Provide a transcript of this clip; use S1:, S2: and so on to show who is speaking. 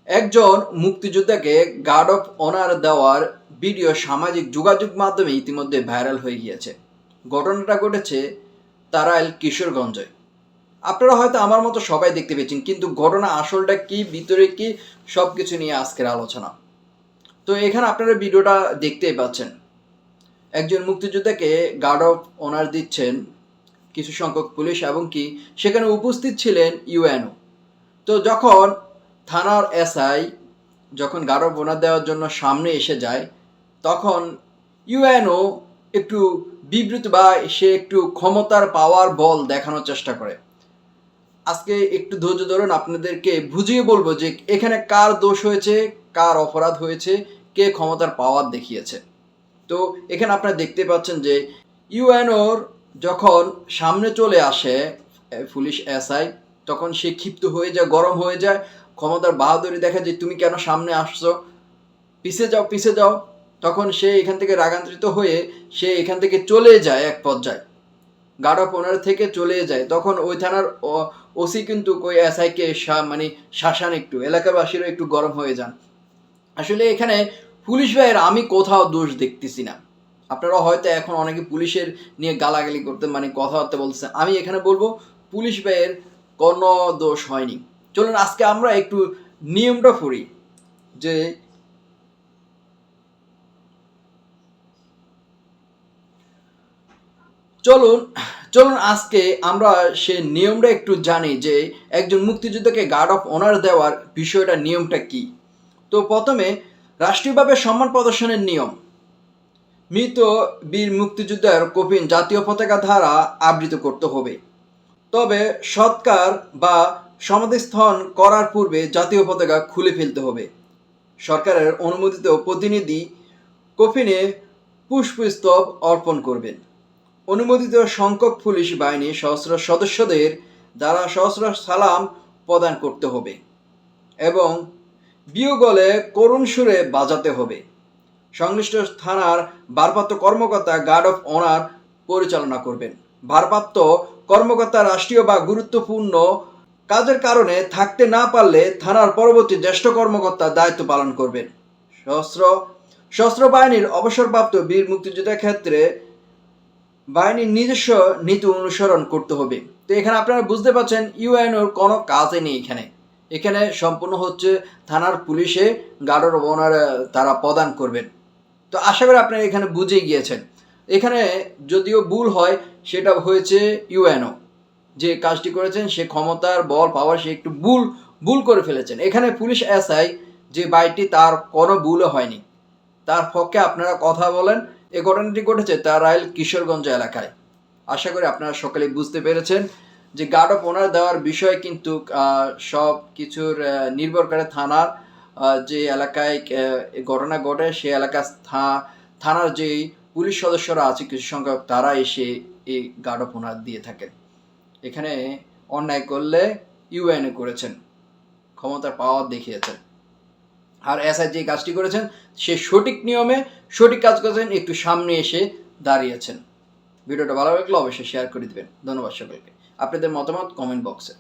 S1: একজন মুক্তিযোদ্ধাকে guard of honour দেওয়ার video সামাজিক যোগাযোগ মাধ্যমে ইতিমধ্যে ভাইরাল হয়ে গিয়েছে। ঘটনাটা ঘটেছে তারাইল কিশোরগঞ্জে। আপনারা হয়তো আমার মতো সবাই দেখতে পেয়েছেন, কিন্তু ঘটনা আসলটা কি, ভিতরে কি, সব কিছু নিয়ে আজকের আলোচনা। তো এখানে আপনারা ভিডিওটা দেখতেই পাচ্ছেন। একজন মুক্তিযোদ্ধাকে গার্ড অফ অনার দিচ্ছেন কিছু সংখ্যক পুলিশ, এবং কি সেখানে উপস্থিত ছিলেন ইউএনও। তো যখন থানার এসআই যখন গার্ড অফ অনার দেওয়ার জন্য সামনে এসে যায়, তখন ইউএনও একটু বিবৃত বা সে একটু ক্ষমতার পাওয়ার বল দেখানোর চেষ্টা করে। আজকে একটু ধৈর্য ধরুন, আপনাদেরকে বুঝিয়ে বলবো যে এখানে কার দোষ হয়েছে, কার অপরাধ হয়েছে, কে ক্ষমতার পাওয়ার দেখিয়েছে। তো এখানে আপনারা দেখতে পাচ্ছেন যে ইউএনওর যখন সামনে চলে আসে পুলিশ এসআই, তখন সে ক্ষিপ্ত হয়ে যায়, গরম হয়ে যায়, ক্ষমতার বাহাদুরি দেখা যে তুমি কেন সামনে আসছো, পিছিয়ে যাও পিছিয়ে যাও। তখন সে এখান থেকে রাগান্বিত হয়ে সে এখান থেকে চলে যায়, এক পর্যায়ে গার্ড অফ অনার থেকে চলে যায়। তখন ওই থানার ওসি কিন্তু ওই এসআইকে মানে শাসান, একটু এলাকাবাসীরও একটু গরম হয়ে যান। আসলে এখানে পুলিশ ভাইয়ের আমি কোথাও দোষ দেখতেছি না। আপনারা হয়তো এখন অনেকে পুলিশের নিয়ে গালাগালি করতে মানে কথাবার্তা বলছে, আমি এখানে বলবো পুলিশ ভাইয়ের কোনো দোষ হয়নি। চলুন আজকে আমরা একটু নিয়মটা পড়ি, যে চলুন আজকে আমরা সে নিয়মটা একটু জানি, যে একজন মুক্তিযোদ্ধাকে গার্ড অফ অনার দেওয়ার বিষয়টা, নিয়মটা কি। তো প্রথমে রাষ্ট্রীয়ভাবে সম্মান প্রদর্শনের নিয়ম। মৃত বীর মুক্তিযোদ্ধার কফিন জাতীয় পতাকা দ্বারা আবৃত করতে হবে। তবে সৎকার বা সমাধিস্থল করার পূর্বে জাতীয় পতাকা খুলে ফেলতে হবে। সরকারের অনুমোদিত প্রতিনিধি কফিনে পুষ্পস্তবক অর্পণ করবেন। অনুমোদিত সংখ্যক পুলিশ বাহিনী সহস্র সদস্যদের দ্বারা সহস্র সালাম প্রদান করতে হবে এবং বিয়োগলে করুণ সুরে বাজাতে হবে। সংশ্লিষ্ট থানার ভারপ্রাপ্ত কর্মকর্তা গার্ড অফ অনার পরিচালনা করবেন। ভারপ্রাপ্ত কর্মকর্তা রাষ্ট্রীয় বা গুরুত্বপূর্ণ কাজের কারণে থাকতে না পারলে থানার পরবর্তী জ্যেষ্ঠ কর্মকর্তা দায়িত্ব পালন করবেন। সশস্ত্র বাহিনীর অবসরপ্রাপ্ত বীর মুক্তিযোদ্ধার ক্ষেত্রে বাহিনীর নিজস্ব নীতি অনুসরণ করতে হবে। তো এখানে আপনারা বুঝতে পারছেন ইউএনওর কোনো কাজে নেই। এখানে সম্পূর্ণ হচ্ছে থানার পুলিশে গার্ড অফ অনার তারা প্রদান করবেন। তো আশা করি আপনারা এখানে বুঝে গিয়েছেন। এখানে যদিও ভুল হয়, সেটা হয়েছে ইউএনও যে কাজটি করেছেন, সে ক্ষমতার বল পাওয়ার সে একটু ভুল করে ফেলেছেন। এখানে পুলিশ এসআই যে বাইটি, তার কোনো ভুলও হয়নি, তার পক্ষে আপনারা কথা বলেন। এই ঘটনাটি ঘটেছে তারাইল কিশোরগঞ্জ এলাকায়। আশা করি আপনারা সকলেই বুঝতে পেরেছেন যে গার্ড অফ অনার দেওয়ার বিষয় কিন্তু সব কিছুর নির্ভর করে থানার যে এলাকায় ঘটনা ঘটে, সে এলাকা থানার যেই পুলিশ সদস্যরা আছে কিছু সংখ্যক, তারা এসে এই গার্ড অফ অনার দিয়ে থাকেন। এখানে অন্যায় করলে ইউএনএ করেছেন, ক্ষমতার পাওয়ার দেখিয়েছেন। আর এসআই যে কাজটি করেছেন, সে সঠিক নিয়মে সঠিক কাজ করেছেন, একটু সামনে এসে দাঁড়িয়েছেন। ভিডিওটা ভালো লাগলে অবশ্যই শেয়ার করে দিবেন। ধন্যবাদ সকলকে। আপনাদের মতামত কমেন্ট বক্সে।